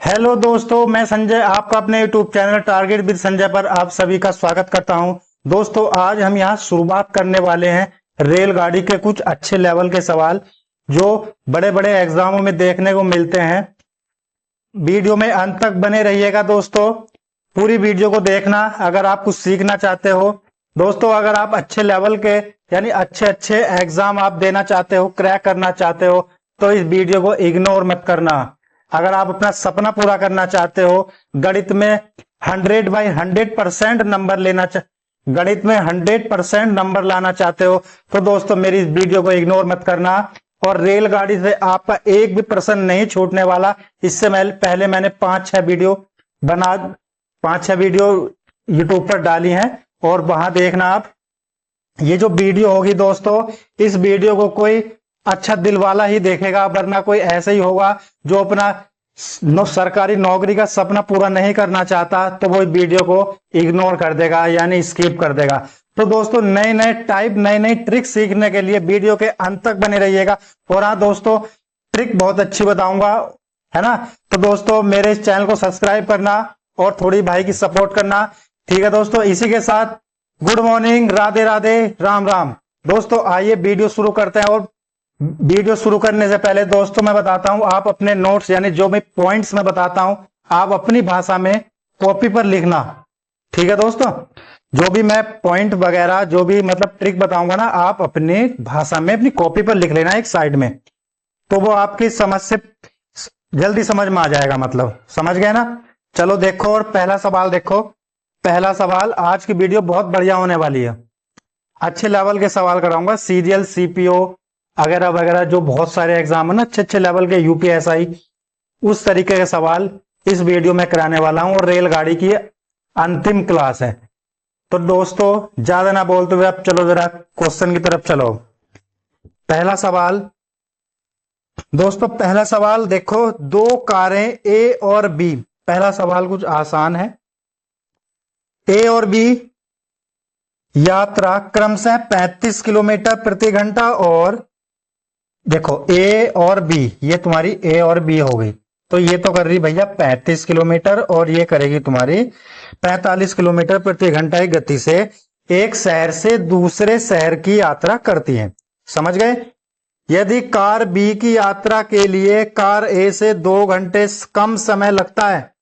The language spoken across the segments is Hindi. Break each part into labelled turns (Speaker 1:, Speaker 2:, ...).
Speaker 1: हेलो दोस्तों, मैं संजय आपका अपने YouTube channel target with Sanjay पर आप सभी का स्वागत करता हूं। दोस्तों, आज हम यहां शुरुआत करने वाले हैं रेलगाड़ी के कुछ अच्छे लेवल के सवाल जो बड़े बड़े एग्जामों में देखने को मिलते हैं। वीडियो में अंत तक बने रहिएगा दोस्तों, पूरी वीडियो को देखना अगर आप कुछ सीखना चाहते हो। दोस्तों, अगर आप अच्छे लेवल के यानी अच्छे अच्छे एग्जाम आप देना चाहते हो, क्रैक करना चाहते हो, तो इस वीडियो को इग्नोर मत करना। अगर आप अपना सपना पूरा करना चाहते हो, गणित में 100/100% नंबर गणित में 100% नंबर लाना चाहते हो, तो दोस्तों मेरी इस वीडियो को इग्नोर मत करना। और रेलगाड़ी से आपका एक भी प्रश्न नहीं छूटने वाला। इससे पहले मैंने 5-6 वीडियो यूट्यूब पर डाली हैं और वहां देखना आप। ये जो वीडियो होगी दोस्तों, इस वीडियो को कोई अच्छा दिल वाला ही देखेगा, वरना कोई ऐसे ही होगा जो अपना सरकारी नौकरी का सपना पूरा नहीं करना चाहता, तो वो वीडियो को इग्नोर कर देगा यानी स्किप कर देगा। तो दोस्तों, नए नए टाइप नई नई ट्रिक सीखने के लिए वीडियो के अंत तक बने रहिएगा। और हाँ दोस्तों, ट्रिक बहुत अच्छी बताऊंगा, है ना। तो दोस्तों, मेरे इस चैनल को सब्सक्राइब करना और थोड़ी भाई की सपोर्ट करना, ठीक है दोस्तों। इसी के साथ गुड मॉर्निंग, राधे राधे, राम राम। दोस्तों आइए वीडियो शुरू करते हैं। और वीडियो शुरू करने से पहले दोस्तों मैं बताता हूं, आप अपने नोट्स यानी जो मैं पॉइंट्स में बताता हूं, आप अपनी भाषा में कॉपी पर लिखना, ठीक है दोस्तों। जो भी मैं पॉइंट वगैरह जो भी मतलब ट्रिक बताऊंगा ना, आप अपनी भाषा में अपनी कॉपी पर लिख लेना एक साइड में, तो वो आपकी समझ से जल्दी समझ में आ जाएगा, मतलब समझ गए ना। चलो देखो, और पहला सवाल देखो। पहला सवाल, आज की वीडियो बहुत बढ़िया होने वाली है, अच्छे लेवल के सवाल कराऊंगा। सीरियल, सीपीओ वगैरह वगैरह जो बहुत सारे एग्जाम है ना, अच्छे अच्छे लेवल के, यूपीएसआई, उस तरीके के सवाल इस वीडियो में कराने वाला हूं। और रेलगाड़ी की अंतिम क्लास है, तो दोस्तों ज्यादा ना बोलते हुए अब चलो जरा क्वेश्चन की तरफ चलो। पहला सवाल दोस्तों, पहला सवाल देखो, दो कारें ए और बी। पहला सवाल कुछ आसान है। ए और बी यात्रा क्रमशः 35 किलोमीटर प्रति घंटा, और देखो ए और बी, ये तुम्हारी ए और बी हो गई, तो ये तो कर रही भैया 35 किलोमीटर और ये करेगी तुम्हारी 45 किलोमीटर प्रति घंटा की गति से एक शहर से दूसरे शहर की यात्रा करती है। समझ गए। यदि कार बी की यात्रा के लिए कार ए से 2 घंटे कम समय लगता है,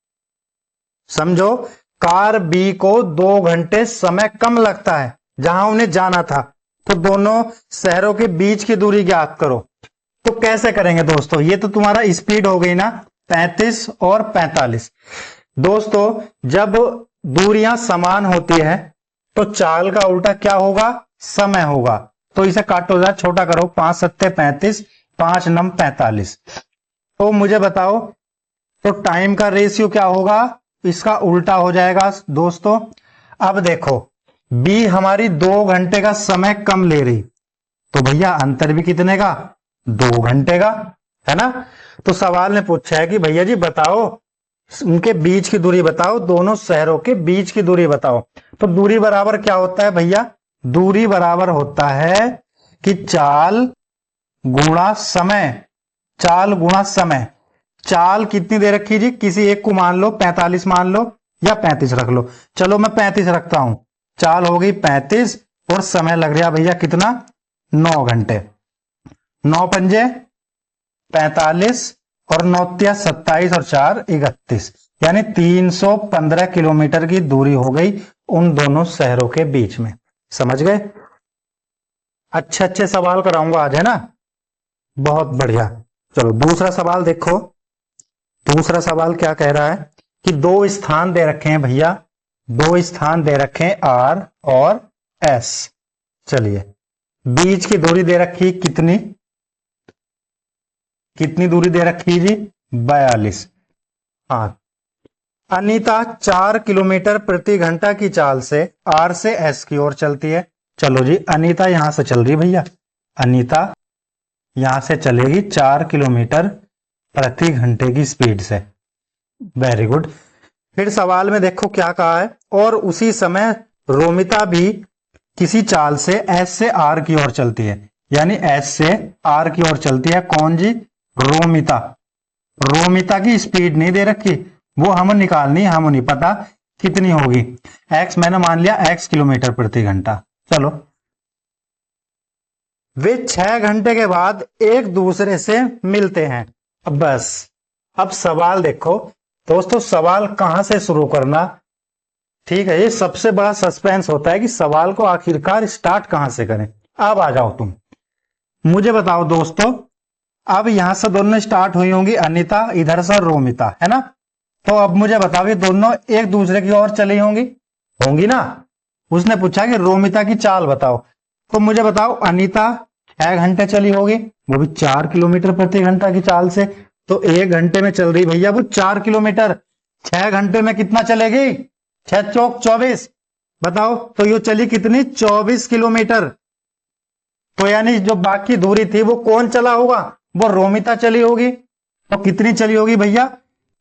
Speaker 1: समझो कार बी को 2 घंटे समय कम लगता है जहां उन्हें जाना था, तो दोनों शहरों के बीच की दूरी ज्ञात करो। तो कैसे करेंगे दोस्तों, ये तो तुम्हारा स्पीड हो गई ना, 35 और 45। दोस्तों, जब दूरियां समान होती है तो चाल का उल्टा क्या होगा, समय होगा। तो इसे काटो जरा, छोटा करो, 5 सत्ते 35, 5 नम 45। तो मुझे बताओ, तो टाइम का रेशियो क्या होगा, इसका उल्टा हो जाएगा दोस्तों। अब देखो, बी हमारी 2 घंटे का समय कम ले रही, तो भैया अंतर भी कितने का, 2 घंटे का, है ना। तो सवाल ने पूछा है कि भैया जी बताओ, उनके बीच की दूरी बताओ, दोनों शहरों के बीच की दूरी बताओ। तो दूरी बराबर क्या होता है भैया, दूरी बराबर होता है कि चाल गुणा समय। चाल गुणा समय। चाल कितनी दे रखी जी, किसी एक को मान लो 45 मान लो, या 35 रख लो। चलो मैं 35 रखता हूं। चाल हो गई 35 और समय लग रहा भैया कितना, 9 घंटे। 9 पंजे 45 और 9 तिया 27 और 4 31, यानी 315 किलोमीटर की दूरी हो गई उन दोनों शहरों के बीच में। समझ गए। अच्छे अच्छे सवाल कराऊंगा आज, है ना, बहुत बढ़िया। चलो दूसरा सवाल देखो। दूसरा सवाल क्या कह रहा है कि 2 स्थान दे रखे हैं भैया, 2 स्थान दे रखे हैं आर और एस। चलिए, बीच की दूरी दे रखी कितनी, कितनी दूरी दे रखी जी, 42। हाँ, अनीता 4 किलोमीटर प्रति घंटा की चाल से आर से एस की ओर चलती है। चलो जी, अनीता यहां से चल रही भैया, अनीता यहां से चलेगी 4 किलोमीटर प्रति घंटे की स्पीड से। Very good. फिर सवाल में देखो क्या कहा है, और उसी समय रोमिता भी किसी चाल से एस से आर की ओर चलती है, यानी एस से आर की ओर चलती है। कौन जी, रोमिता। रोमिता की स्पीड नहीं दे रखी, वो हम निकालनी, हम नहीं पता कितनी होगी। एक्स मैंने मान लिया x किलोमीटर प्रति घंटा। चलो, वे 6 घंटे के बाद एक दूसरे से मिलते हैं। अब बस, अब सवाल देखो दोस्तों, सवाल कहां से शुरू करना, ठीक है, ये सबसे बड़ा सस्पेंस होता है कि सवाल को आखिरकार स्टार्ट कहां से करें। अब आ जाओ तुम, मुझे बताओ दोस्तों, अब यहां से दोनों स्टार्ट हुई होंगी अनिता, इधर से रोमिता, है ना। तो अब मुझे बताओ ये दोनों एक दूसरे की ओर चली होंगी, होंगी ना। उसने पूछा कि रोमिता की चाल बताओ, तो मुझे बताओ अनिता 6 घंटे चली होगी, वो भी 4 किलोमीटर प्रति घंटा की चाल से। तो 1 घंटे में चल रही भैया वो 4 किलोमीटर, 6 घंटे में कितना चलेगी, 6 चौक 24, बताओ। तो ये चली कितनी, 24 किलोमीटर। तो यानी जो बाकी दूरी थी वो कौन चला होगा, वो रोमिता चली होगी। तो कितनी चली होगी भैया,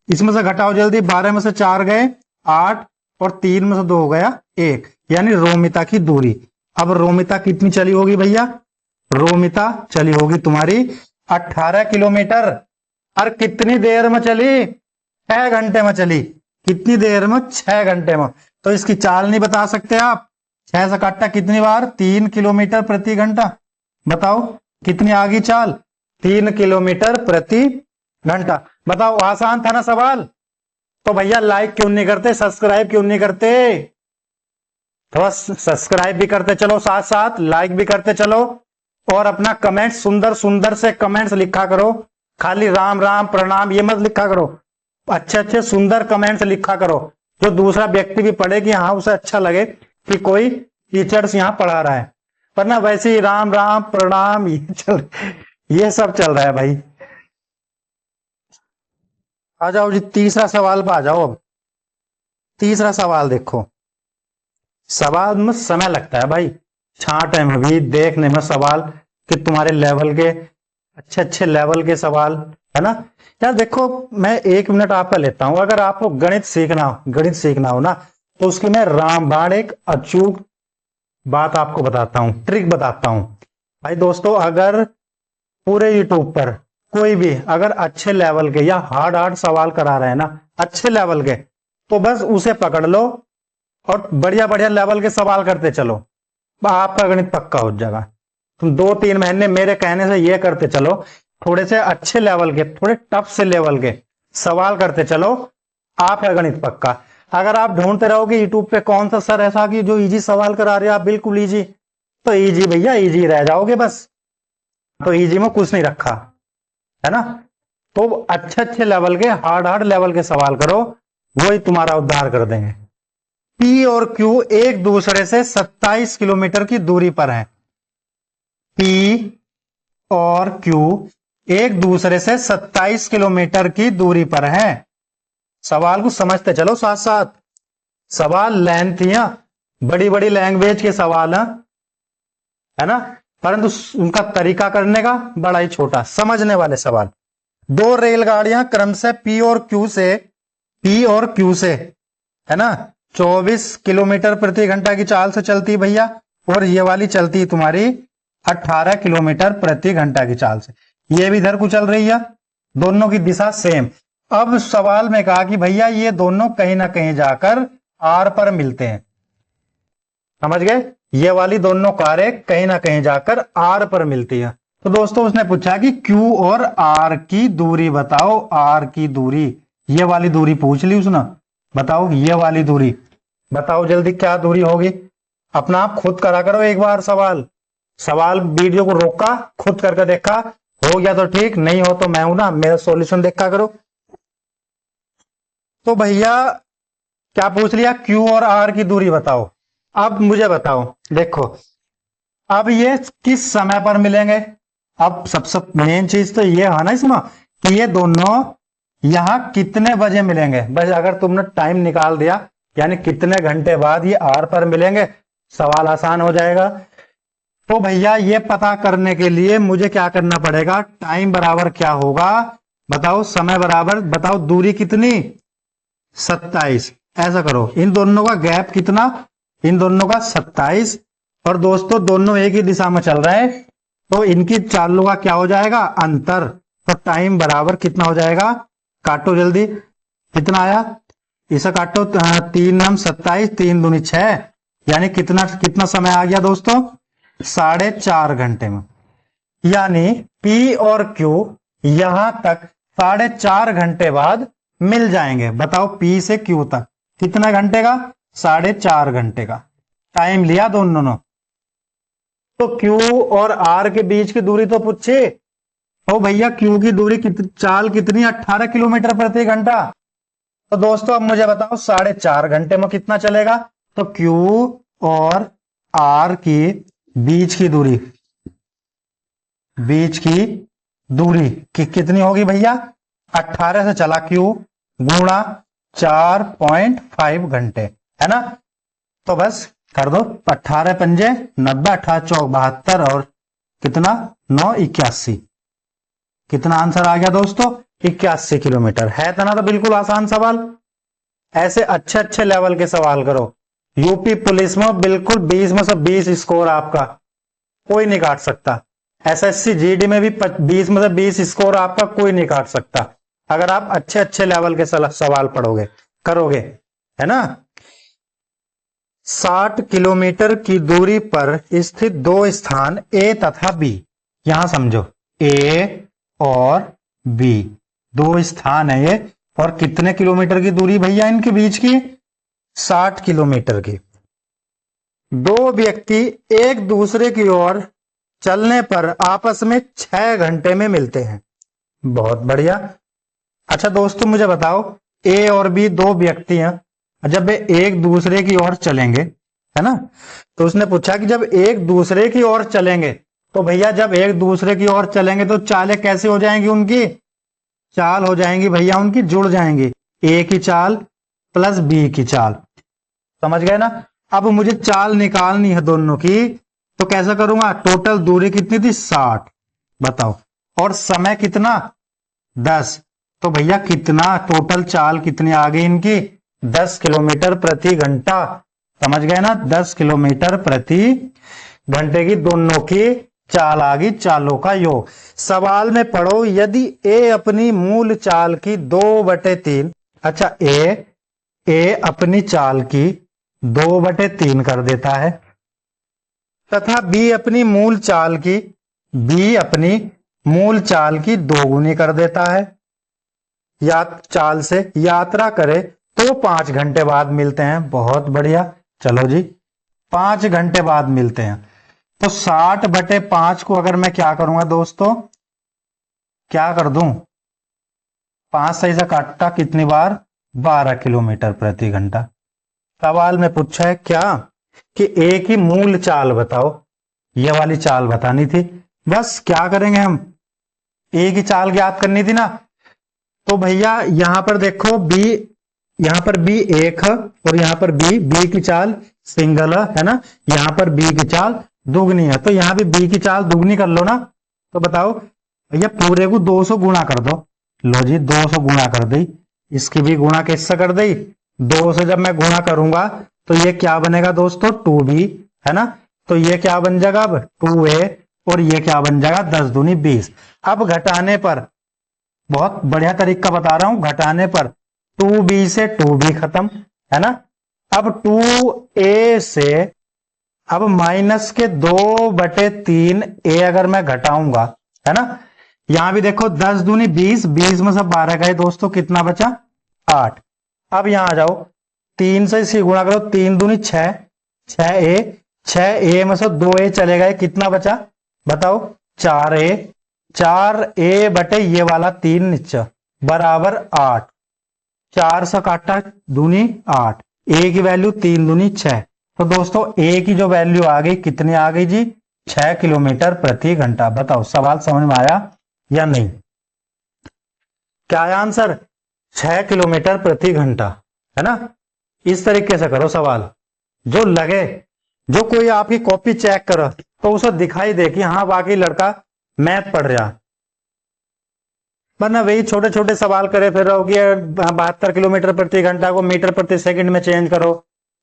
Speaker 1: इसमें से घटाओ जल्दी, 12 में से 4 गए 8 और 3 में से 2 हो गया 1, यानी रोमिता की दूरी। अब रोमिता कितनी चली होगी भैया, रोमिता चली होगी तुम्हारी 18 किलोमीटर। और कितनी देर में चली, 6 घंटे में चली। कितनी देर में, 6 घंटे में। तो इसकी चाल नहीं बता सकते आप, 6 से काटा कितनी बार, 3 किलोमीटर प्रति घंटा। बताओ कितनी आ गई चाल, 3 किलोमीटर प्रति घंटा। बताओ आसान था ना सवाल। तो भैया लाइक क्यों नहीं करते, सब्सक्राइब क्यों नहीं करते, थोड़ा सब्सक्राइब भी करते चलो, साथ साथ लाइक भी करते चलो, और अपना कमेंट सुंदर सुंदर से कमेंट्स लिखा करो। खाली राम राम प्रणाम ये मत लिखा करो, अच्छे अच्छे सुंदर कमेंट्स लिखा करो, जो दूसरा व्यक्ति भी पढ़े कि हाँ उसे अच्छा लगे कि कोई टीचर्स यहाँ पढ़ा रहा है। वरना वैसे ही राम राम प्रणाम ये सब चल रहा है भाई। आ जाओ जी तीसरा सवाल पे आ जाओ। अब तीसरा सवाल देखो, सवाल में समय लगता है भाई, छांटे में भी देखने में सवाल कि तुम्हारे लेवल के अच्छे अच्छे लेवल के सवाल, है ना। यार देखो, मैं 1 मिनट आपका लेता हूं, अगर आपको गणित सीखना हो ना, तो उसकी मैं रामबाण एक अचूक बात आपको बताता हूं, ट्रिक बताता हूं भाई। दोस्तों अगर पूरे यूट्यूब पर कोई भी अगर अच्छे लेवल के या हार्ड हार्ड सवाल करा रहे हैं ना, अच्छे लेवल के, तो बस उसे पकड़ लो और बढ़िया बढ़िया लेवल के सवाल करते चलो, आपका गणित पक्का हो जाएगा। तुम 2-3 महीने मेरे कहने से ये करते चलो, थोड़े से अच्छे लेवल के, थोड़े टफ से लेवल के सवाल करते चलो, आपका गणित पक्का। अगर आप ढूंढते रहोगे यूट्यूब पे कौन सा सर ऐसा कि जो इजी सवाल करा रहे हैं आप बिल्कुल इजी, तो इजी भैया इजी रह जाओगे बस। तो इजी में कुछ नहीं रखा, है ना। तो अच्छे अच्छे लेवल के हार्ड हार्ड लेवल के सवाल करो, वही तुम्हारा उद्धार कर देंगे। पी और क्यू एक दूसरे से 27 किलोमीटर की दूरी पर हैं। पी और क्यू एक दूसरे से 27 किलोमीटर की दूरी पर हैं। सवाल को समझते चलो साथ साथ, सवाल लेंथी है, बड़ी बड़ी लैंग्वेज के सवाल है ना, परंतु उनका तरीका करने का बड़ा ही छोटा, समझने वाले सवाल। 2 रेलगाड़ियां क्रमशः पी और क्यू से, है ना, 24 किलोमीटर प्रति घंटा की चाल से चलती भैया, और ये वाली चलती तुम्हारी 18 किलोमीटर प्रति घंटा की चाल से। ये भी इधर को चल रही है, दोनों की दिशा सेम। अब सवाल में कहा कि भैया ये दोनों कहीं ना कहीं जाकर आर पर मिलते हैं, समझ गए, ये वाली दोनों कारें कहीं ना कहीं जाकर आर पर मिलती है। तो दोस्तों उसने पूछा कि क्यू और आर की दूरी बताओ, आर की दूरी, ये वाली दूरी पूछ ली उसने, बताओ ये वाली दूरी, बताओ जल्दी क्या दूरी होगी। अपना आप खुद करा करो एक बार सवाल वीडियो को रोका, खुद करके देखा, हो गया तो ठीक, नहीं हो तो मैं हूं ना, मेरा सॉल्यूशन देखा करो। तो भैया क्या पूछ लिया, क्यू और आर की दूरी बताओ। अब मुझे बताओ, देखो अब ये किस समय पर मिलेंगे। अब सबसे मेन चीज तो ये है ना इसमें कि ये दोनों यहां कितने बजे मिलेंगे। बस अगर तुमने टाइम निकाल दिया, यानी कितने घंटे बाद ये आर पर मिलेंगे, सवाल आसान हो जाएगा। तो भैया ये पता करने के लिए मुझे क्या करना पड़ेगा, टाइम बराबर क्या होगा, बताओ समय बराबर, बताओ दूरी कितनी, 27। ऐसा करो, इन दोनों का गैप कितना, इन दोनों का 27, और दोस्तों दोनों एक ही दिशा में चल रहे हैं, तो इनकी चालों का क्या हो जाएगा, अंतर। तो टाइम बराबर कितना हो जाएगा, काटो जल्दी, कितना आया, इसे काटो, 3×9 = 27, 3×2 = 6, यानी कितना कितना समय आ गया दोस्तों, 4.5 घंटे में। यानी P और Q यहां तक 4.5 घंटे बाद मिल जाएंगे। बताओ P से Q तक कितना घंटे का, 4.5 घंटे का टाइम लिया दोनों ने। तो Q और R के बीच की दूरी तो पूछे, ओ भैया Q की दूरी चाल कितनी, 18 किलोमीटर प्रति घंटा। तो दोस्तों अब मुझे बताओ 4.5 घंटे में कितना चलेगा। तो Q और R की बीच की दूरी कितनी होगी भैया, 18 से चला Q गुणा 4.5 घंटे, है ना। तो बस कर दो, 18 पंजे 90, 18 चौक 72 और कितना 9 81, कितना आंसर आ गया दोस्तों, 81 किलोमीटर। है था ना, तो बिल्कुल आसान सवाल। ऐसे अच्छे अच्छे लेवल के सवाल करो। यूपी पुलिस में बिल्कुल 20 में से 20 स्कोर आपका कोई नहीं काट सकता। एसएससी जीडी में भी 20 में से 20 स्कोर आपका कोई नहीं काट सकता, अगर आप अच्छे अच्छे लेवल के सवाल पढ़ोगे करोगे, है ना। 60 किलोमीटर की दूरी पर स्थित दो स्थान ए तथा बी, यहां समझो ए और बी दो स्थान है ये, और कितने किलोमीटर की दूरी भैया इनके बीच की, 60 किलोमीटर की। दो व्यक्ति एक दूसरे की ओर चलने पर आपस में 6 घंटे में मिलते हैं। बहुत बढ़िया। अच्छा दोस्तों मुझे बताओ, ए और बी दो व्यक्ति हैं, जब वे एक दूसरे की ओर चलेंगे, है ना, तो उसने पूछा कि जब एक दूसरे की ओर चलेंगे, तो भैया जब एक दूसरे की ओर चलेंगे तो चालें कैसे हो जाएंगी, उनकी चाल हो जाएंगी भैया, उनकी जुड़ जाएंगी, ए की चाल प्लस बी की चाल, समझ गए ना। अब मुझे चाल निकालनी है दोनों की, तो कैसे करूंगा, टोटल दूरी कितनी थी 60, बताओ, और समय कितना 10, तो भैया कितना टोटल चाल कितनी आ गई इनकी, 10 किलोमीटर प्रति घंटा, समझ गए ना, 10 किलोमीटर प्रति घंटे की दोनों की चाल आ गई, चालों का योग। सवाल में पढ़ो, यदि ए अपनी मूल चाल की 2/3, अच्छा ए अपनी चाल की 2/3 कर देता है, तथा बी अपनी मूल चाल की 2 गुनी कर देता है, या चाल से यात्रा करे तो 5 घंटे बाद मिलते हैं। बहुत बढ़िया, चलो जी 5 घंटे बाद मिलते हैं। तो 60/5 को अगर मैं क्या करूंगा दोस्तों, क्या कर दूं, 5 सही से काटता कितनी बार, 12 किलोमीटर प्रति घंटा। सवाल में पूछा है क्या कि ए की मूल चाल बताओ, ये वाली चाल बतानी थी। बस क्या करेंगे हम, ए की चाल ज्ञात करनी थी ना, तो भैया यहां पर देखो बी, यहां पर बी एक है और यहां पर बी की चाल सिंगल है ना, यहां पर बी की चाल दुगनी है, तो यहां भी बी की चाल दुगनी कर लो ना। तो बताओ भैया पूरे को 200 गुणा कर दो, लो जी 200 गुणा कर दी, इसकी भी गुणा किससे कर दी, 2 से जब मैं गुणा करूंगा तो ये क्या बनेगा दोस्तों 2b, है ना, तो ये क्या बन जाएगा अब 2a, और ये क्या बन जाएगा 10 दूनी 20। अब घटाने पर, बहुत बढ़िया तरीका बता रहा हूं, घटाने पर 2b से 2b खत्म, है ना। अब 2a से अब माइनस के 2/3 ए अगर मैं घटाऊंगा, है ना, यहां भी देखो 10 दूनी 20, 20 में से 12 गए दोस्तों, कितना बचा 8। अब यहां आ जाओ, 3 से इसी गुणा करो, 3 दूनी 6, 6a में से 2a चले गए, कितना बचा बताओ 4a, 4a बटे ये वाला 3 नीचे बराबर 8, 4 से काटा दूनी 8, ए की वैल्यू 3 दूनी 6, तो दोस्तों ए की जो वैल्यू आ गई कितनी आ गई जी 6 किलोमीटर प्रति घंटा। बताओ सवाल समझ में आया या नहीं, क्या आया आंसर, 6 किलोमीटर प्रति घंटा, है ना। इस तरीके से करो सवाल, जो लगे, जो कोई आपकी कॉपी चेक करो तो उसे दिखाई दे कि हाँ वाकई लड़का मैथ पढ़ रहा, वरना वही छोटे छोटे सवाल करे फिर रहो कि 72 किलोमीटर प्रति घंटा को मीटर प्रति सेकंड में चेंज करो।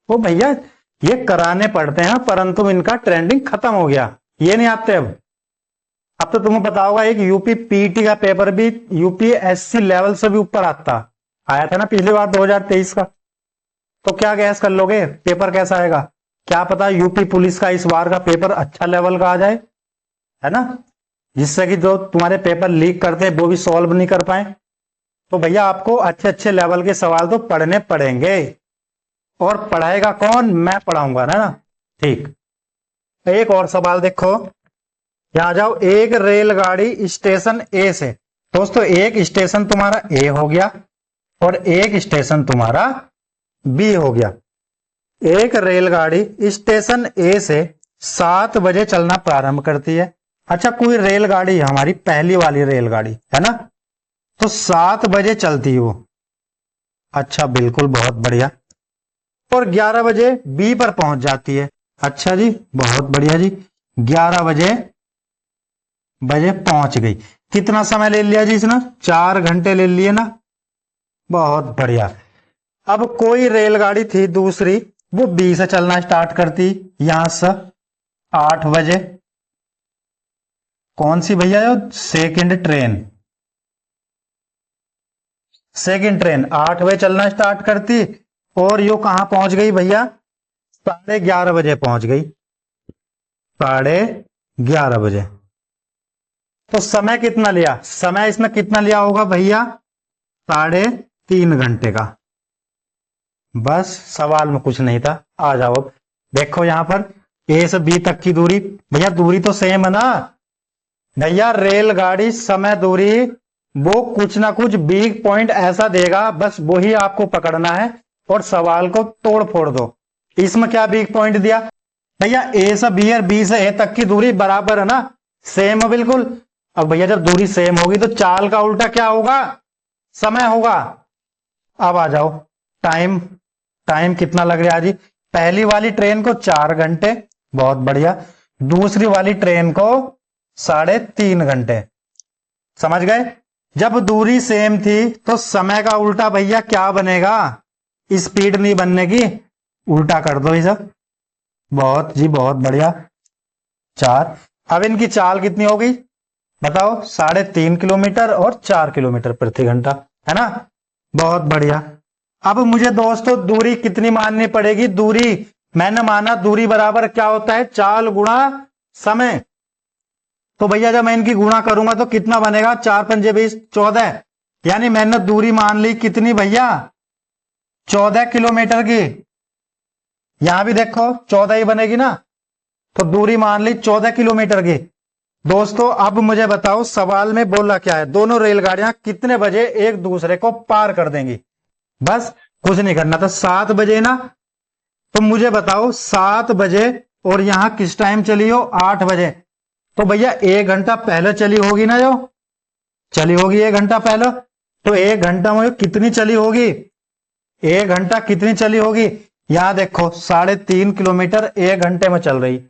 Speaker 1: वो भैया ये कराने पड़ते हैं, परंतु इनका ट्रेंडिंग खत्म हो गया, ये नहीं आते अब। अब तो तुम्हें पता होगा एक यूपी पीटी का पेपर भी यूपीएससी लेवल से भी ऊपर आया था ना पिछली बार 2023 का। तो क्या गैस कर लोगे पेपर कैसा आएगा? क्या पता यूपी पुलिस का इस बार का पेपर अच्छा लेवल का आ जाए, है ना, जिससे कि जो तुम्हारे पेपर लीक करते हैं वो भी सॉल्व नहीं कर पाए। तो भैया आपको अच्छे अच्छे लेवल के सवाल तो पढ़ने पड़ेंगे। और पढ़ाएगा कौन? मैं पढ़ाऊंगा ना। ठीक, एक और सवाल देखो, यहां जाओ। एक रेलगाड़ी स्टेशन ए से, दोस्तों एक स्टेशन तुम्हारा ए हो गया और एक स्टेशन तुम्हारा बी हो गया। एक रेलगाड़ी स्टेशन ए से 7 बजे चलना प्रारंभ करती है। अच्छा, कोई रेलगाड़ी हमारी पहली वाली रेलगाड़ी है ना, तो 7 बजे चलती है वो। अच्छा, बिल्कुल बहुत बढ़िया। और 11 बजे बी पर पहुंच जाती है। अच्छा जी, बहुत बढ़िया जी, 11 बजे पहुंच गई। कितना समय ले लिया जी इसने? 4 घंटे ले लिए ना। बहुत बढ़िया। अब कोई रेलगाड़ी थी दूसरी, वो बी से चलना स्टार्ट करती, यहां से 8 बजे। कौन सी भैया? Second train. 8 बजे चलना स्टार्ट करती और यो कहां पहुंच गई भैया? 11:30 बजे पहुंच गई। 11:30 बजे। तो समय कितना लिया? समय इसमें कितना लिया होगा भैया? 3.5 घंटे का। बस, सवाल में कुछ नहीं था। आ जाओ अब देखो यहां पर ए से बी तक की दूरी, भैया दूरी तो सेम है ना भैया। रेलगाड़ी समय दूरी वो कुछ ना कुछ वीक पॉइंट ऐसा देगा, बस वही आपको पकड़ना है और सवाल को तोड़ फोड़ दो। इसमें क्या वीक पॉइंट दिया भैया? ए से बी और बी से ए तक की दूरी बराबर है ना, सेम है बिल्कुल। अब भैया जब दूरी सेम होगी तो चाल का उल्टा क्या होगा? समय होगा। अब आ जाओ, टाइम कितना लग रहा है जी? पहली वाली ट्रेन को 4 घंटे, बहुत बढ़िया। दूसरी वाली ट्रेन को 3.5 घंटे। समझ गए? जब दूरी सेम थी तो समय का उल्टा भैया क्या बनेगा? स्पीड नहीं बनने की, उल्टा कर दो इसे। बहुत जी, बहुत बढ़िया। 4। अब इनकी चाल कितनी हो गई बताओ? 3.5 किलोमीटर और 4 किलोमीटर प्रति घंटा, है ना। बहुत बढ़िया। अब मुझे दोस्तों दूरी कितनी माननी पड़ेगी? दूरी मैंने माना दूरी बराबर क्या होता है? चाल गुणा समय। तो भैया जब मैं इनकी गुणा करूंगा तो कितना बनेगा? 4 पंजे 20, 14। यानी मैंने दूरी मान ली कितनी भैया? 14 किलोमीटर की। यहां भी देखो 14 ही बनेगी ना, तो दूरी मान ली 14 किलोमीटर की। दोस्तों अब मुझे बताओ सवाल में बोला क्या है? दोनों रेलगाड़ियां कितने बजे एक दूसरे को पार कर देंगी? बस कुछ नहीं करना था। 7 बजे ना, तो मुझे बताओ 7 बजे और यहां किस टाइम चली हो? 8 बजे। तो भैया 1 घंटा पहले चली होगी ना, जो चली होगी 1 घंटा पहले। तो 1 घंटा में कितनी चली होगी? 1 घंटा कितनी चली होगी? यहां देखो 3.5 किलोमीटर 1 घंटे में चल रही।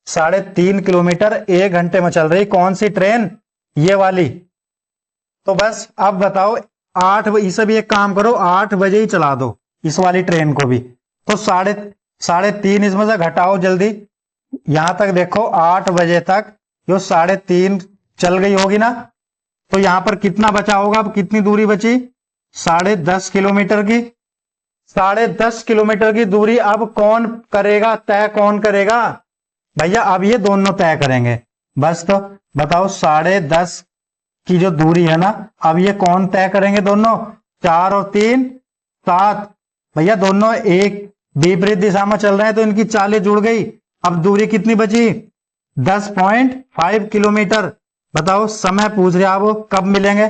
Speaker 1: 3.5 किलोमीटर 1 घंटे में चल रही कौन सी ट्रेन? ये वाली। तो बस अब बताओ 8 इसे भी एक काम करो, 8 बजे ही चला दो इस वाली ट्रेन को भी। तो 3.5 इसमें से घटाओ जल्दी। यहां तक देखो 8 बजे तक जो 3.5 चल गई होगी ना, तो यहां पर कितना बचा होगा? अब कितनी दूरी बची? 10.5 किलोमीटर की। 10.5 किलोमीटर की दूरी अब कौन करेगा तय? कौन करेगा भैया? अब ये दोनों तय करेंगे। बस तो बताओ 10.5 की जो दूरी है ना, अब ये कौन तय करेंगे? दोनों। 4 और 3 7। भैया दोनों एक विपरीत दिशा में चल रहे हैं तो इनकी चालें जुड़ गई। अब दूरी कितनी बची? 10.5 किलोमीटर। बताओ समय पूछ रहे आप कब मिलेंगे?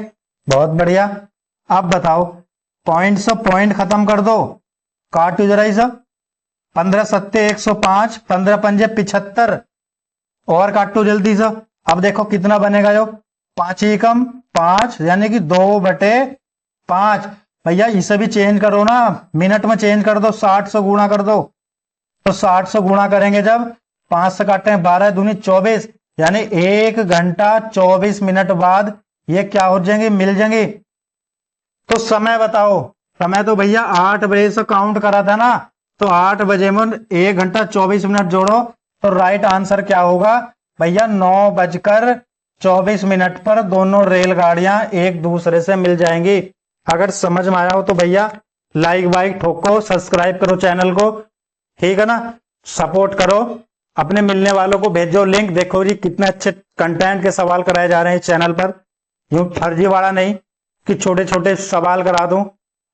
Speaker 1: बहुत बढ़िया। अब बताओ पॉइंट से पॉइंट खत्म कर दो, काटो जरा इसे। 15 सत्ते 105, 15 पंजे 75 और काटो जल्दी से। अब देखो कितना बनेगा? जो 5 ही कम 5 यानी कि 2/5। भैया इसे भी चेंज करो ना, मिनट में चेंज कर दो, 60 से गुणा कर दो। तो 60 से गुणा करेंगे जब 5 से काटते हैं 12 दूनी 24, यानी 1 घंटा 24 मिनट बाद ये क्या हो जाएंगे? मिल जाएंगे। तो समय बताओ। समय तो भैया 8 बजे से काउंट करा था ना, तो 8 बजे में 1 घंटा 24 मिनट जोड़ो तो राइट आंसर क्या होगा भैया? 9 बजकर 24 मिनट पर दोनों रेलगाड़ियां एक दूसरे से मिल जाएंगी। अगर समझ में आया हो तो भैया लाइक वाइक ठोको, सब्सक्राइब करो चैनल को, ठीक है ना, सपोर्ट करो, अपने मिलने वालों को भेजो लिंक। देखो जी कितने अच्छे कंटेंट के सवाल कराए जा रहे हैं इस चैनल पर, यूं फर्जीवाड़ा नहीं कि छोटे छोटे सवाल करा दूं।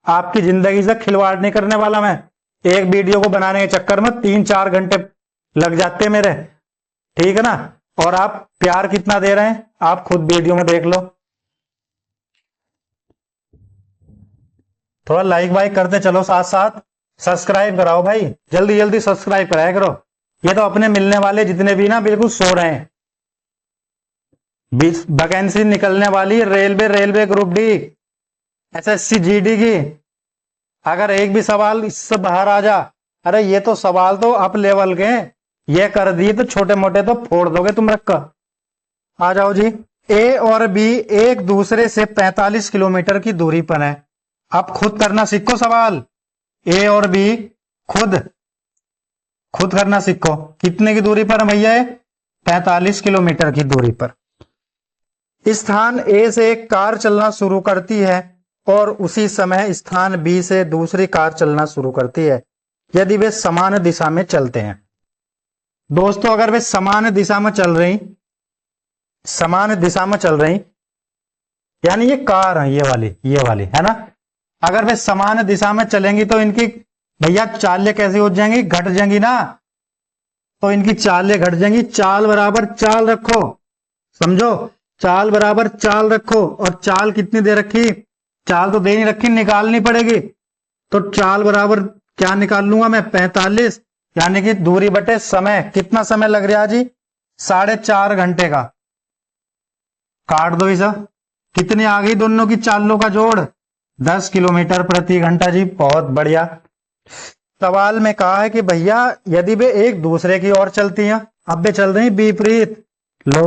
Speaker 1: आपकी जिंदगी से खिलवाड़ नहीं करने वाला मैं। एक वीडियो को बनाने के चक्कर में 3-4 घंटे लग जाते हैं मेरे, ठीक है ना। और आप प्यार कितना दे रहे हैं आप खुद वीडियो में देख लो। थोड़ा लाइक वाइक करते चलो, साथ साथ सब्सक्राइब कराओ भाई, जल्दी जल्दी सब्सक्राइब कराया करो। ये तो अपने मिलने वाले जितने भी ना बिल्कुल सो रहे हैं। वैकेंसी निकलने वाली railway group D, SSC GD की। अगर एक भी सवाल इससे बाहर आ जा, अरे ये तो सवाल तो अप लेवल के हैं, ये कर दिए तो छोटे मोटे तो फोड़ दोगे तुम रख कर। आ जाओ जी। ए और बी एक दूसरे से 45 किलोमीटर की दूरी पर है। आप खुद करना सीखो सवाल। ए और बी खुद करना सीखो। कितने की दूरी पर है भैया? 45 किलोमीटर की दूरी पर। स्थान ए से एक कार चलना शुरू करती है और उसी समय स्थान बी से दूसरी कार चलना शुरू करती है, यदि वे समान दिशा में चलते हैं। दोस्तों अगर वे समान दिशा में चल रही यानी ये कार है, ये वाली है ना। अगर वे समान दिशा में चलेंगी तो इनकी भैया चालें कैसी हो जाएंगी? घट जाएंगी ना। तो इनकी चालें घट जाएंगी। चाल बराबर चाल रखो, समझो, चाल बराबर चाल रखो। और चाल कितनी दे रखी? चाल तो दे नहीं रखी, निकालनी पड़ेगी। तो चाल बराबर क्या निकाल लूंगा मैं? 45, यानी कि दूरी बटे समय। कितना समय लग रहा है जी? 4.5 घंटे का। काट दो इसे। कितनी आ गई दोनों की चालों का जोड़? 10 किलोमीटर प्रति घंटा जी। बहुत बढ़िया। सवाल में कहा है कि भैया यदि वे एक दूसरे की ओर चलती हैं, अब वे चल रही विपरीत। लो,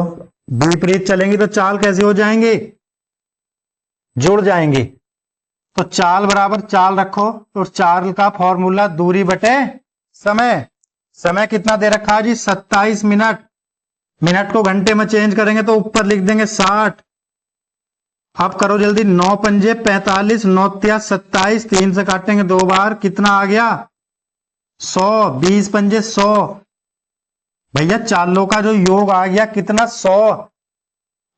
Speaker 1: विपरीत चलेंगी तो चाल कैसी हो जाएंगी? जुड़ जाएंगी। तो चाल बराबर चाल रखो। तो चाल का फॉर्मूला दूरी बटे समय। समय कितना दे रखा है जी? 27 मिनट। मिनट को घंटे में चेंज करेंगे तो ऊपर लिख देंगे 60। अब करो जल्दी। 9 पंजे 45, 9 तिया 27, 3 से काटेंगे 2 बार, कितना आ गया? 100। 20 पंजे 100। भैया चालों का जो योग आ गया कितना? 100।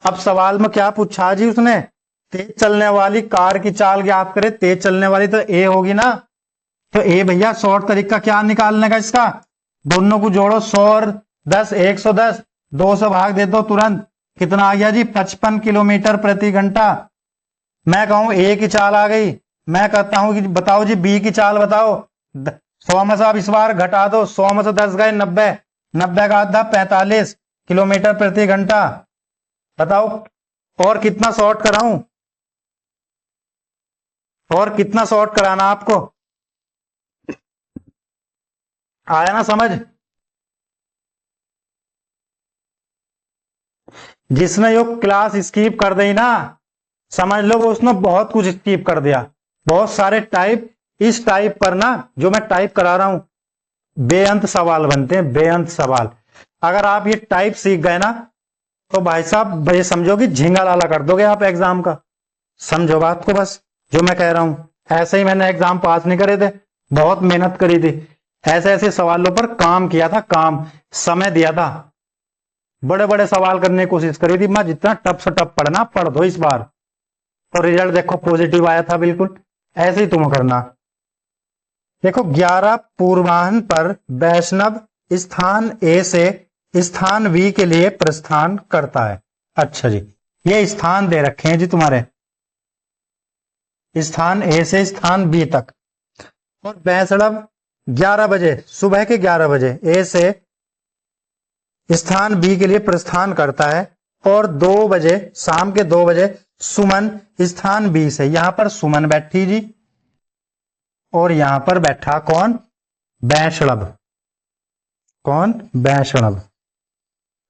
Speaker 1: अब सवाल में क्या पूछा जी उसने? तेज चलने वाली कार की चाल ज्ञात करे। तेज चलने वाली तो ए होगी ना। तो ए भैया शॉर्ट तरीका क्या निकालने का इसका? दोनों को जोड़ो। 100 और 10 110, 200 भाग दे दो तुरंत। कितना आ गया जी? 55 किलोमीटर प्रति घंटा। मैं कहूं ए की चाल आ गई, मैं कहता हूं कि बताओ जी बी की चाल बताओ। 100 में से आप इस बार घटा दो। 100 में से 10 गए 90, 90 का आधा 45 किलोमीटर प्रति घंटा। बताओ और कितना शॉर्ट कराऊं? और कितना शॉर्ट कराना आपको? आया ना समझ? जिसने यो क्लास स्किप कर दी ना, समझ लो वो उसने बहुत कुछ स्किप कर दिया। बहुत सारे टाइप, इस टाइप पर ना जो मैं टाइप करा रहा हूं, बेअंत सवाल बनते हैं, बेअंत सवाल। अगर आप ये टाइप सीख गए ना तो भाई साहब ये समझो कि झिंगा लाला कर दोगे आप एग्जाम का। समझो बात को बस, जो मैं कह रहा हूं। ऐसे ही मैंने एग्जाम पास नहीं करे थे, बहुत मेहनत करी थी, ऐसे ऐसे सवालों पर काम किया था, काम समय दिया था, बड़े बड़े सवाल करने की कोशिश करी थी। मैं जितना टफ से टफ पढ़ना पढ़ दो इस बार, तो रिजल्ट देखो पॉजिटिव आया था बिल्कुल। ऐसे ही तुम करना। देखो 11 पूर्वाह्न पर वैष्णव स्थान ए से स्थान बी के लिए प्रस्थान करता है। अच्छा जी, ये स्थान दे रखे हैं जी तुम्हारे, स्थान ए से स्थान बी तक। और वैष्णव 11 बजे, सुबह के 11 बजे ए से स्थान बी के लिए प्रस्थान करता है। और 2 बजे, शाम के 2 बजे सुमन स्थान बी से, यहां पर सुमन बैठी जी और यहां पर बैठा कौन? वैष्णव। कौन? वैष्णव।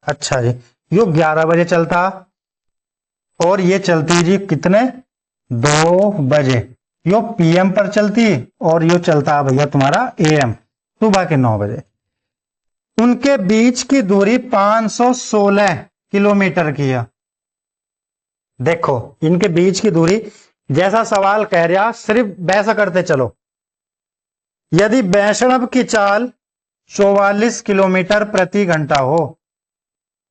Speaker 1: अच्छा जी, यो 11 बजे चलता और ये चलती जी कितने? 2 बजे। यो पीएम पर चलती और यो चलता भैया तुम्हारा एएम, सुबह के 9 बजे। उनके बीच की दूरी 516 किलोमीटर की है। देखो इनके बीच की दूरी, जैसा सवाल कह रहा सिर्फ वैसा करते चलो। यदि वैष्णव की चाल 44 किलोमीटर प्रति घंटा हो,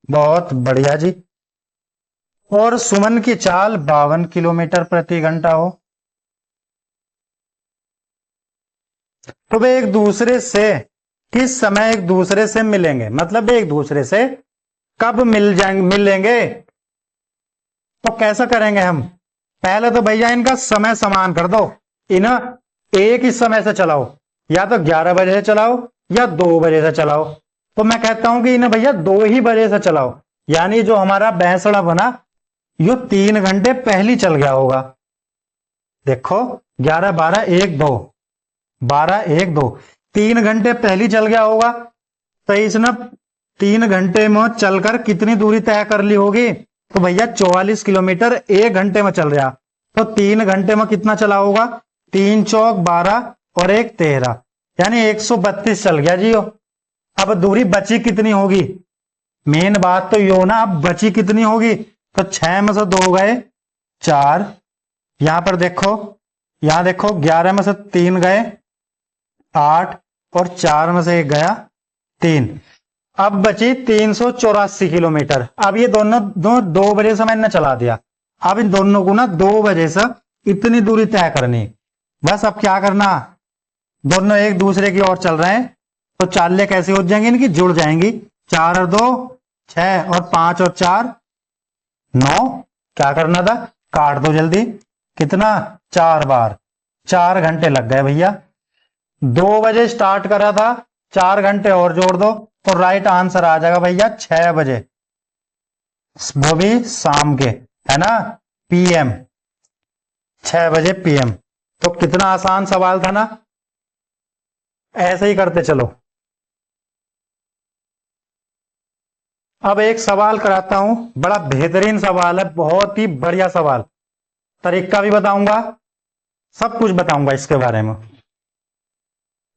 Speaker 1: बहुत बढ़िया जी, और सुमन की चाल 52 किलोमीटर प्रति घंटा हो, तो वे एक दूसरे से किस समय एक दूसरे से मिलेंगे, मतलब एक दूसरे से कब मिलेंगे। तो कैसा करेंगे हम, पहले तो भैया इनका समय समान कर दो, इन्हें एक ही समय से चलाओ, या तो 11 बजे से चलाओ या 2 बजे से चलाओ। तो मैं कहता हूं कि इन्हें भैया 2 ही बजे से चलाओ, यानी जो हमारा भैंसड़ा बना यो 3 घंटे पहले चल गया होगा। देखो 11 12 1 2 12 1 2 3 घंटे पहले चल गया होगा। तो इसने 3 घंटे में चलकर कितनी दूरी तय कर ली होगी, तो भैया 44 किलोमीटर 1 घंटे में चल रहा, तो 3 घंटे में कितना चला होगा, 3 चौक 12 और 1 13, यानी 132 चल गया जी। अब दूरी बची कितनी होगी, मेन बात तो यो ना, अब बची कितनी होगी, तो 6 में से 2 गए 4, यहां पर देखो, यहां देखो 11 में से 3 गए 8 और 4 में से 1 गया 3, अब बची 384 किलोमीटर। अब ये दोनों 2 बजे से मैंने चला दिया, अब इन दोनों को ना 2 बजे से इतनी दूरी तय करनी। बस अब क्या करना, दोनों एक दूसरे की ओर चल रहे हैं, तो चालें कैसे हो जाएंगी, इनकी जुड़ जाएंगी, 4 और 2 6 और 5 और 4 9। क्या करना था, काट दो जल्दी, कितना 4 बार, 4 घंटे लग गए भैया। 2 बजे स्टार्ट करा था, 4 घंटे और जोड़ दो, तो राइट आंसर आ जाएगा भैया 6 बजे, वो भी शाम के, है ना, पीएम, 6 बजे पीएम। तो कितना आसान सवाल था ना, ऐसे ही करते चलो। अब एक सवाल कराता हूं, बड़ा बेहतरीन सवाल है, बहुत ही बढ़िया सवाल, तरीका भी बताऊंगा, सब कुछ बताऊंगा इसके बारे में।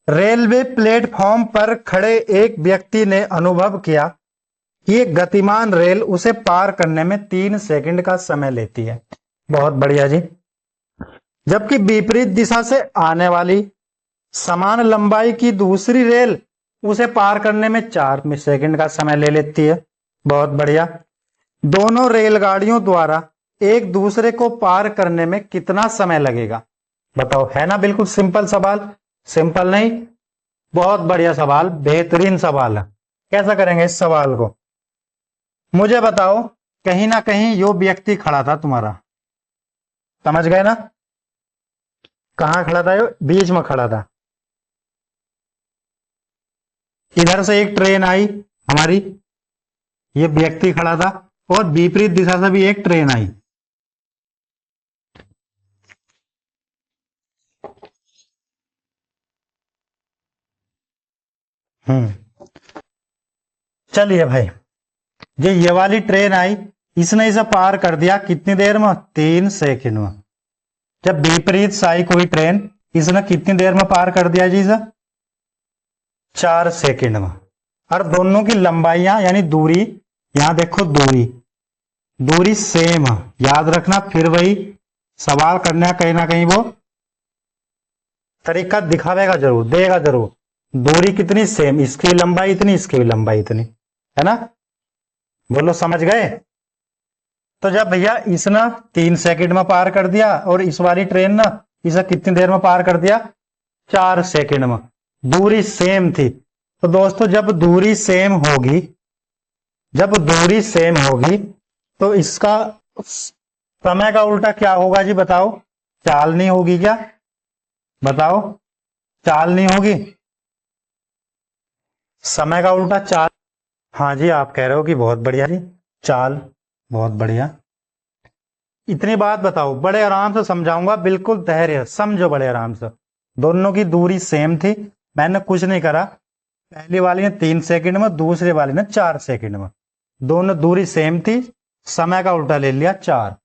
Speaker 1: रेलवे प्लेटफॉर्म पर खड़े एक व्यक्ति ने अनुभव किया कि एक गतिमान रेल उसे पार करने में 3 सेकंड का समय लेती है। बहुत बढ़िया जी। जबकि विपरीत दिशा से आने वाली समान लंबाई की दूसरी रेल उसे पार करने में 4 सेकंड का समय ले लेती है। बहुत बढ़िया। दोनों रेलगाड़ियों द्वारा एक दूसरे को पार करने में कितना समय लगेगा, बताओ। है ना बिल्कुल सिंपल सवाल, सिंपल नहीं, बहुत बढ़िया सवाल, बेहतरीन सवाल है। कैसा करेंगे इस सवाल को, मुझे बताओ। कहीं ना कहीं यो व्यक्ति खड़ा था तुम्हारा, समझ गए ना, कहां खड़ा था, यो बीच में खड़ा था। इधर से एक ट्रेन आई हमारी, ये व्यक्ति खड़ा था, और विपरीत दिशा से भी एक ट्रेन आई। चलिए भाई, ये वाली ट्रेन आई, इसने इसे पार कर दिया कितनी देर में, 3 सेकंड में। जब विपरीत से आई कोई ट्रेन, इसने कितनी देर में पार कर दिया जी इसे, 4 सेकंड में। और दोनों की लंबाइयां यानी दूरी, यहां देखो दूरी, दूरी सेम है, याद रखना। फिर वही सवाल करना, कहीं ना कहीं वो तरीका दिखावेगा जरूर, देगा जरूर। दूरी कितनी सेम, इसकी लंबाई इतनी, इसकी भी लंबाई इतनी, है ना, बोलो समझ गए। तो जब भैया इसने 3 सेकंड में पार कर दिया, और इस वाली ट्रेन ने इसे कितनी देर में पार कर दिया, 4 सेकंड में, दूरी सेम थी। तो दोस्तों जब दूरी सेम होगी, जब दूरी सेम होगी, तो इसका समय का उल्टा क्या होगा जी, बताओ। चाल नहीं होगी क्या, बताओ, चाल नहीं होगी, समय का उल्टा चाल। हाँ जी, आप कह रहे हो कि बहुत बढ़िया जी, चाल, बहुत बढ़िया। इतनी बात बताओ, बड़े आराम से समझाऊंगा, बिल्कुल धैर्य, समझो बड़े आराम से। दोनों की दूरी सेम थी, मैंने कुछ नहीं करा, पहली वाली ने 3 सेकंड में, दूसरी वाली ने 4 सेकंड में, दोनों दूरी सेम थी, समय का उल्टा ले लिया 4।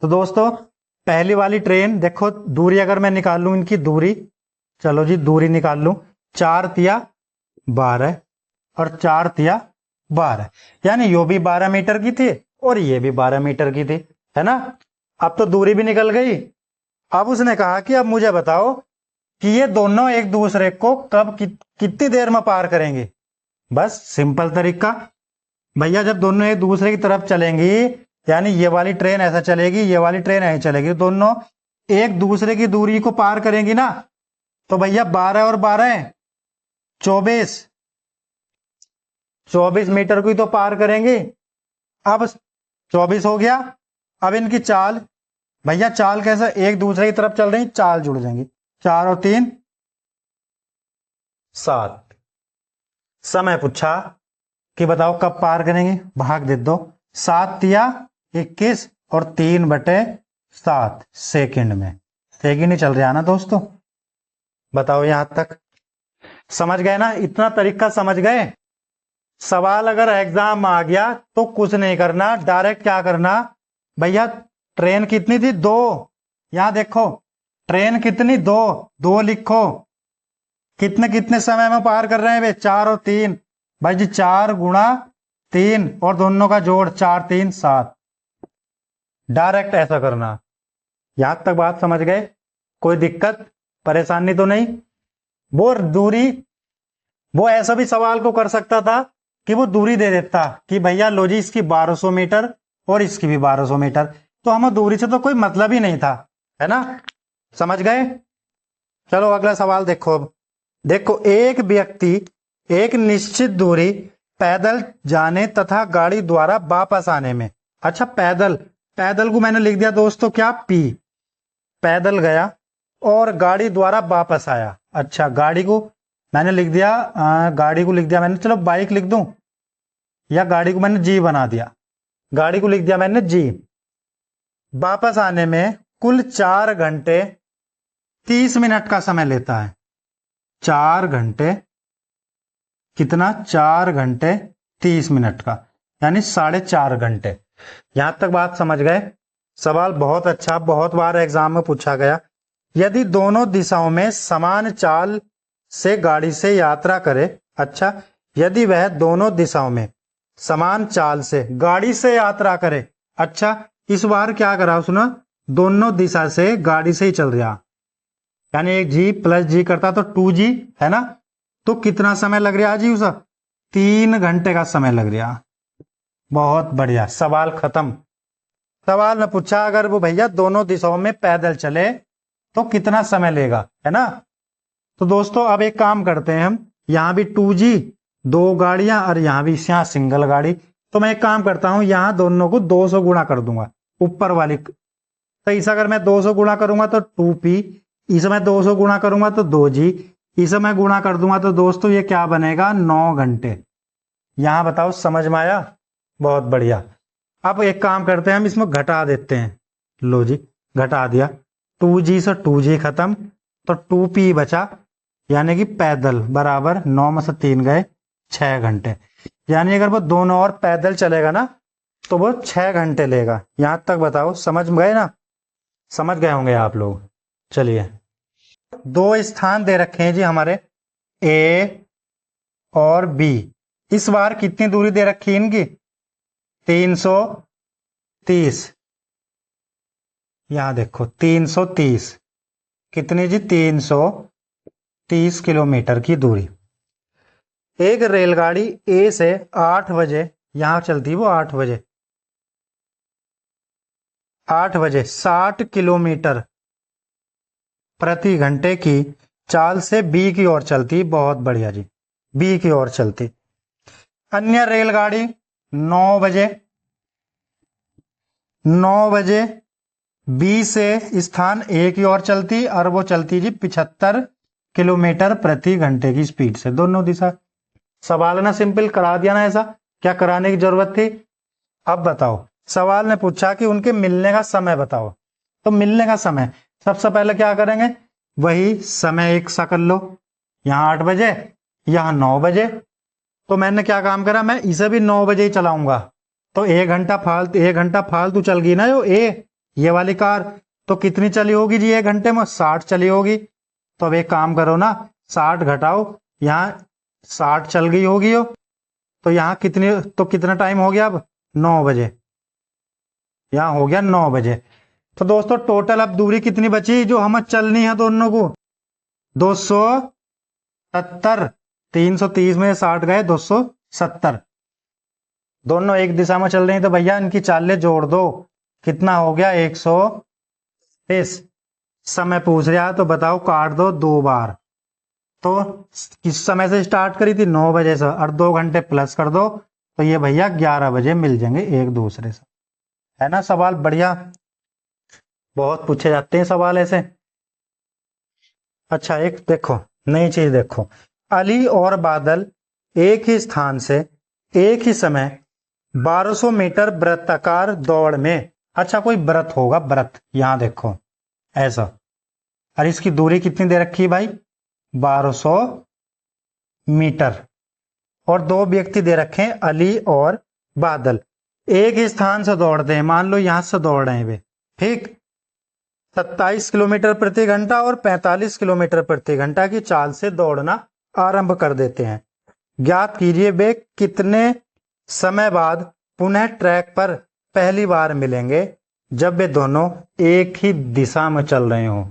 Speaker 1: तो दोस्तों पहली वाली ट्रेन देखो, दूरी अगर मैं निकाल लूं इनकी दूरी, चलो जी दूरी निकाल लूं, 4 तिया 12 और 4 तिया 12, यानी यो भी 12 मीटर की थी और ये भी 12 मीटर की थी। है ना। अब तो दूरी भी निकल गई। अब उसने कहा कि अब मुझे बताओ कि ये दोनों एक दूसरे को कब कितनी देर में पार करेंगे। बस सिंपल तरीका भैया, जब दोनों एक दूसरे की तरफ चलेंगी, यानी ये वाली ट्रेन ऐसा चलेगी, ये वाली ट्रेन ऐसे चलेगी, दोनों एक दूसरे की दूरी को पार करेंगी ना। तो भैया 12 और 12 24, 24 मीटर को ही तो पार करेंगे। अब 24 हो गया। अब इनकी चाल, भैया चाल कैसे, एक दूसरे की तरफ चल रही, चाल जुड़ जाएंगी। 4 और 3 7। समय पूछा कि बताओ कब पार करेंगे, भाग दे दो। 7 तिया 21 और 3/7 सेकंड में। सेकंड ही चल रहा है ना दोस्तों। बताओ यहां तक समझ गए ना, इतना तरीका समझ गए। सवाल अगर एग्जाम में आ गया तो कुछ नहीं करना, डायरेक्ट क्या करना, भैया ट्रेन कितनी थी, 2। यहां देखो ट्रेन कितनी, 2, 2 लिखो। कितने कितने समय में पार कर रहे हैं वे, 4 और 3। भाई जी 4 गुणा 3 और दोनों का जोड़, 4 3 7। डायरेक्ट ऐसा करना। यहां तक बात समझ गए, कोई दिक्कत परेशानी तो नहीं। वो दूरी, वो ऐसा भी सवाल को कर सकता था कि वो दूरी दे देता कि भैया लो जी इसकी 1200 मीटर और इसकी भी 1200 मीटर, तो हमें दूरी से तो कोई मतलब ही नहीं था, है ना। समझ गए। चलो अगला सवाल देखो। अब देखो, एक व्यक्ति एक निश्चित दूरी पैदल जाने तथा गाड़ी द्वारा वापस आने में, अच्छा पैदल, पैदल को मैंने लिख दिया दोस्तों क्या, पी। पैदल गया और गाड़ी द्वारा वापस आया। अच्छा गाड़ी को मैंने लिख दिया, गाड़ी को लिख दिया मैंने, चलो बाइक लिख दूं, या गाड़ी को मैंने जी बना दिया, गाड़ी को लिख दिया मैंने जी। वापस आने में कुल 4 घंटे 30 मिनट का समय लेता है। 4 घंटे कितना, 4 घंटे 30 मिनट का, यानी 4.5 घंटे। यहां तक बात समझ गए। सवाल बहुत अच्छा, बहुत बार एग्जाम में पूछा गया। यदि दोनों दिशाओं में समान चाल से गाड़ी से यात्रा करे, अच्छा यदि वह दोनों दिशाओं में समान चाल से गाड़ी से यात्रा करे, अच्छा इस बार क्या करा उसने, दोनों दिशा से गाड़ी से ही चल रहा, यानी एक जी प्लस जी करता तो 2G, है ना। तो कितना समय लग रहा जी उसे, 3 घंटे का समय लग रहा। बहुत बढ़िया, सवाल खत्म। सवाल में पूछा अगर वो भैया दोनों दिशाओं में पैदल चले तो कितना समय लेगा, है ना। तो दोस्तों अब एक काम करते हैं हम, यहां भी 2G 2 गाड़ियां और यहां भी यहाँ सिंगल गाड़ी। तो मैं एक काम करता हूं, यहां दोनों को 200 गुणा कर दूंगा ऊपर वाली। तो इसे अगर मैं 200 गुणा करूंगा तो 2P, इसे मैं 200 गुणा करूंगा तो 2G, इसे मैं गुणा कर दूंगा तो दोस्तों ये क्या बनेगा, 9 घंटे। यहां बताओ समझ में आया, बहुत बढ़िया। अब एक काम करते हैं हम इसमें घटा देते हैं, लो जी घटा दिया, 2G से 2G खत्म तो 2P बचा, यानी कि पैदल बराबर 9 में से 3 गए 6 घंटे। यानी अगर वो दोनों और पैदल चलेगा ना तो वो 6 घंटे लेगा। यहां तक बताओ समझ गए ना, समझ गए होंगे आप लोग। चलिए 2 स्थान दे रखे हैं जी हमारे, ए और बी। इस बार कितनी दूरी दे रखी है इनकी, 330। यहां देखो 330 कितनी जी, 330 किलोमीटर की दूरी। एक रेलगाड़ी ए से 8 बजे यहां चलती, वो 8 बजे 60 किलोमीटर प्रति घंटे की चाल से बी की ओर चलती। बहुत बढ़िया जी, बी की ओर चलती। अन्य रेलगाड़ी 9 बजे 9 बजे बी से स्थान ए की ओर चलती और वो चलती जी 75 किलोमीटर प्रति घंटे की स्पीड से, दोनों दिशा। सवाल ना सिंपल करा दिया ना, ऐसा क्या कराने की जरूरत थी। अब बताओ, सवाल ने पूछा कि उनके मिलने का समय बताओ। तो मिलने का समय सबसे पहले क्या करेंगे, वही समय एक सा कर लो, यहां 8 बजे यहां 9 बजे। तो मैंने क्या काम करा, मैं इसे भी 9 बजे ही चलाऊंगा। तो 1 घंटा फालतू चल गई ना ये वाली कार। तो कितनी चली होगी जी 1 घंटे में, 60 चली होगी। तो अब एक काम करो ना, 60 घटाओ, यहाँ 60 चल गई होगी तो यहाँ कितनी, तो कितना टाइम हो गया अब, 9 बजे। यहाँ हो गया 9 बजे। तो दोस्तों टोटल अब दूरी कितनी बची जो हमें चलनी है दोनों को? 270। 330 में 60 गए, 270। दोनों एक दिशा में चल रही हैं तो भैया इनकी चालें जोड़ दो। कितना हो गया? 130। समय पूछ रहा है तो बताओ, काट दो 2 बार। तो किस समय से स्टार्ट करी थी? 9 बजे से, और 2 घंटे प्लस कर दो तो ये भैया 11 बजे मिल जाएंगे एक दूसरे से। है ना सवाल बढ़िया? बहुत पूछे जाते हैं सवाल ऐसे। अच्छा एक देखो नई चीज देखो, अली और बादल एक ही स्थान से एक ही समय 1200 मीटर वृत्ताकार दौड़ में, अच्छा कोई व्रत होगा, व्रत, यहां देखो ऐसा, और इसकी दूरी कितनी दे रखी है भाई? 1200 मीटर। और दो व्यक्ति दे रखे हैं अली और बादल, एक ही स्थान से दौड़ते हैं, मान लो यहां से दौड़ रहे हैं वे, ठीक, 27 किलोमीटर प्रति घंटा और 45 किलोमीटर प्रति घंटा की चाल से दौड़ना आरंभ कर देते हैं। ज्ञात कीजिए वे कितने समय बाद पुनः ट्रैक पर पहली बार मिलेंगे जब वे दोनों एक ही दिशा में चल रहे हों।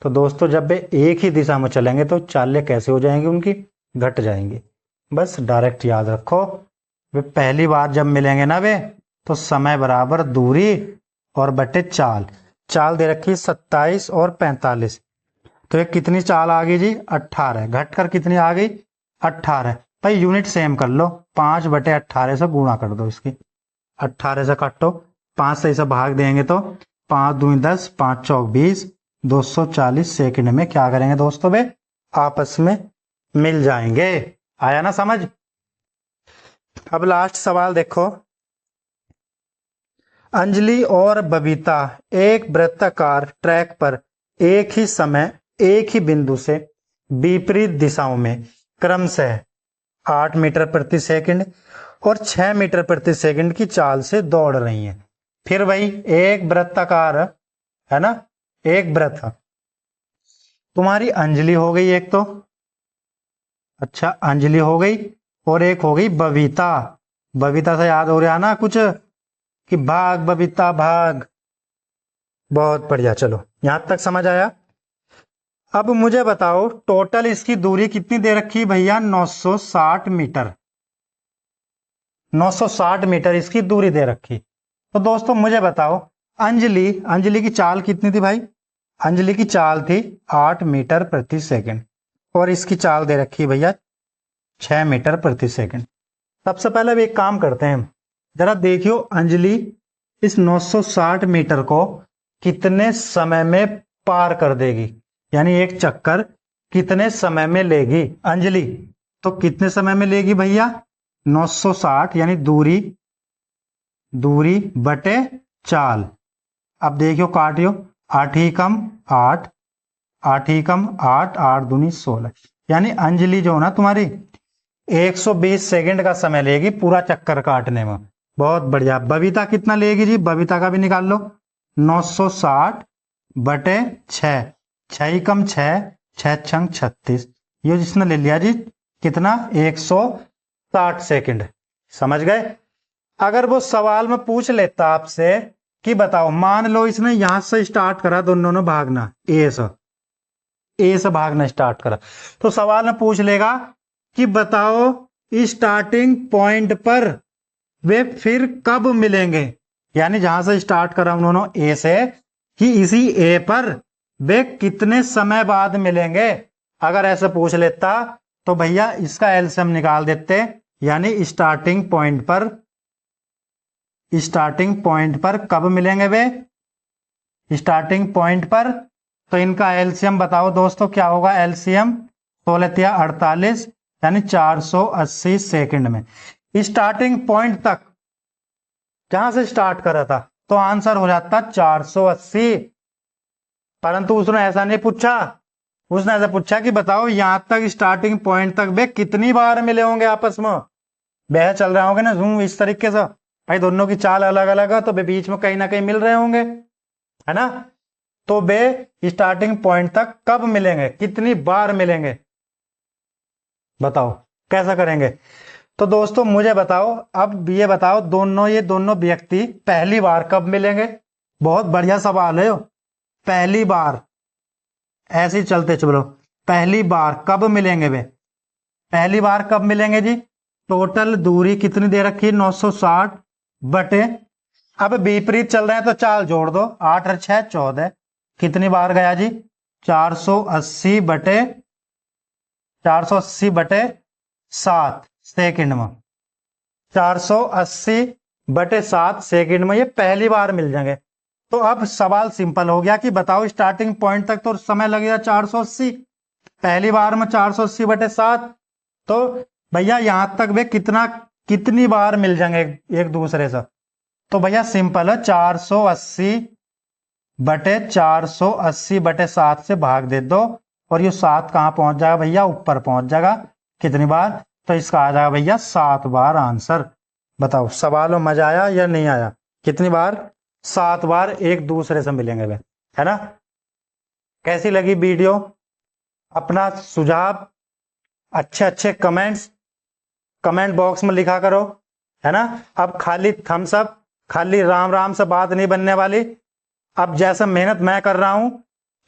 Speaker 1: तो दोस्तों जब वे एक ही दिशा में चलेंगे तो चालें कैसे हो जाएंगी? उनकी घट जाएंगी। बस डायरेक्ट याद रखो, वे पहली बार जब मिलेंगे ना वे, तो समय बराबर दूरी और बटे चाल। चाल दे रखी 27 और 45, तो ये कितनी चाल आ गई जी? 18। घटकर कितनी आ गई? 18। भाई यूनिट सेम कर लो, 5 बटे 18 से गुणा कर दो इसकी। 18 से काटो, 5 से इसे भाग देंगे तो 5 दूनी 10, 5 चौक 20, 240 सेकंड में क्या करेंगे दोस्तों? वे आपस में मिल जाएंगे। आया ना समझ? अब लास्ट सवाल देखो, अंजलि और बबीता एक वृत्ताकार ट्रैक पर एक ही समय एक ही बिंदु से विपरीत दिशाओं में क्रमशः 8 मीटर प्रति सेकंड और 6 मीटर प्रति सेकंड की चाल से दौड़ रही हैं। फिर वही एक वृत्ताकार है ना, एक वृत्त, तुम्हारी अंजलि हो गई एक तो, अच्छा अंजलि हो गई, और एक हो गई बबीता। बबीता से याद हो रहा ना कुछ कि भाग बबीता भाग। बहुत बढ़िया, चलो यहां तक समझ आया। अब मुझे बताओ टोटल इसकी दूरी कितनी दे रखी है भैया? 960 मीटर। 960 मीटर इसकी दूरी दे रखी। तो दोस्तों मुझे बताओ अंजलि की चाल कितनी थी भाई? अंजलि की चाल थी 8 मीटर प्रति सेकंड, और इसकी चाल दे रखी भैया 6 मीटर प्रति सेकंड। सबसे पहले भी एक काम करते हैं, जरा देखियो अंजलि इस 960 मीटर को कितने समय में पार कर देगी, यानी एक चक्कर कितने समय में लेगी अंजलि? तो कितने समय में लेगी भैया? 960 यानी दूरी बटे चाल। अब देखियो काटियो, 8 ही कम 8, 8 ही कम 8, 8 दूनी 16, यानी अंजलि जो ना तुम्हारी 120 सेकंड का समय लेगी पूरा चक्कर काटने में। बहुत बढ़िया। बबीता कितना लेगी जी? बबीता का भी निकाल लो, 960 बटे 6, 6 ही कम 6, 6 छंग 36, ये जिसने ले लिया जी कितना? 160 सेकंड। समझ गए? अगर वो सवाल में पूछ लेता आपसे कि बताओ, मान लो इसने यहां से स्टार्ट करा, दोनों ने भागना ए से भागना स्टार्ट करा, तो सवाल में पूछ लेगा कि बताओ स्टार्टिंग पॉइंट पर वे फिर कब मिलेंगे, यानी जहां से स्टार्ट करा उन्होंने ए से, कि इसी ए पर वे कितने समय बाद मिलेंगे। अगर ऐसे पूछ लेता तो भैया इसका एलसीएम निकाल देते, यानी स्टार्टिंग पॉइंट पर कब मिलेंगे वे? स्टार्टिंग पॉइंट पर, तो इनका एलसीएम बताओ दोस्तों क्या होगा? एलसीएम 16 या 48, यानी 480 सेकंड में। स्टार्टिंग पॉइंट तक जहां से स्टार्ट करा था तो आंसर हो जाता 480, परंतु उसने ऐसा नहीं पूछा। उसने ऐसा पूछा कि बताओ यहां तक स्टार्टिंग पॉइंट तक वे कितनी बार मिले होंगे आपस में। बहस चल रहा होगा ना जूम इस तरीके से, भाई दोनों की चाल अलग अलग है तो वे बीच में कहीं ना कहीं मिल रहे होंगे, है ना? तो वे स्टार्टिंग पॉइंट तक कब मिलेंगे, कितनी बार मिलेंगे, बताओ कैसा करेंगे? तो दोस्तों मुझे बताओ, अब ये बताओ ये दोनों व्यक्ति पहली बार कब मिलेंगे? बहुत बढ़िया सवाल है। पहली बार, ऐसे ही चलते चलो, पहली बार कब मिलेंगे वे? पहली बार कब मिलेंगे जी? टोटल दूरी कितनी दे रखी है? 960 बटे, अब विपरीत चल रहे हैं तो चाल जोड़ दो, 8 और 6 14, कितनी बार गया जी? 480 बटे 7 सेकंड में, 480 बटे 7 सेकंड में ये पहली बार मिल जाएंगे। तो अब सवाल सिंपल हो गया कि बताओ स्टार्टिंग पॉइंट तक तो समय लगेगा 480, पहली बार में 480 बटे 7, तो भैया यहां तक वे कितनी बार मिल जाएंगे एक दूसरे से? तो भैया सिंपल है, 480 बटे 7 से भाग दे दो और ये 7 कहां पहुंच जाएगा भैया? ऊपर पहुंच जाएगा। कितनी बार? तो इसका आ जाएगा भैया 7 बार आंसर। बताओ सवाल में मजा आया या नहीं आया? कितनी बार? 7 बार एक दूसरे से मिलेंगे वे, है ना? कैसी लगी वीडियो? अपना सुझाव, अच्छे कमेंट बॉक्स में लिखा करो, है ना? अब खाली थम्स अप, खाली राम राम से बात नहीं बनने वाली। अब जैसा मेहनत मैं कर रहा हूं,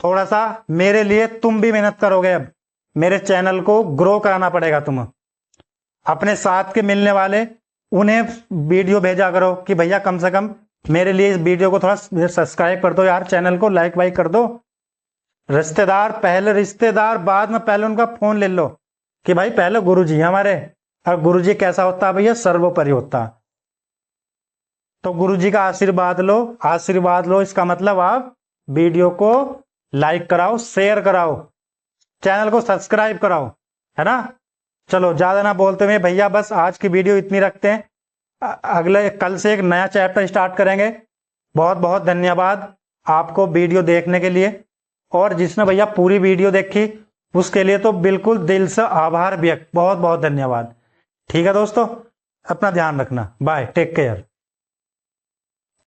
Speaker 1: थोड़ा सा मेरे लिए तुम भी मेहनत करोगे। अब मेरे चैनल को ग्रो कराना पड़ेगा तुम्हें। अपने साथ के मिलने वाले उन्हें वीडियो भेजा करो कि भैया कम से कम मेरे लिए इस वीडियो को थोड़ा सब्सक्राइब कर दो यार, चैनल को लाइक वाइक कर दो। रिश्तेदार बाद में, पहले उनका फोन ले लो कि भाई पहले गुरुजी हमारे, और गुरुजी कैसा होता है भैया? सर्वोपरि होता है। तो गुरुजी का आशीर्वाद लो, इसका मतलब आप वीडियो को लाइक कराओ, शेयर कराओ, चैनल को सब्सक्राइब कराओ, है ना? चलो ज्यादा ना बोलते हुए भैया, बस आज की वीडियो इतनी रखते हैं। अगले कल से एक नया चैप्टर स्टार्ट करेंगे। बहुत बहुत धन्यवाद आपको वीडियो देखने के लिए, और जिसने भैया पूरी वीडियो देखी उसके लिए तो बिल्कुल दिल से आभार व्यक्त, बहुत बहुत धन्यवाद। ठीक है दोस्तों, अपना ध्यान रखना, बाय, टेक केयर।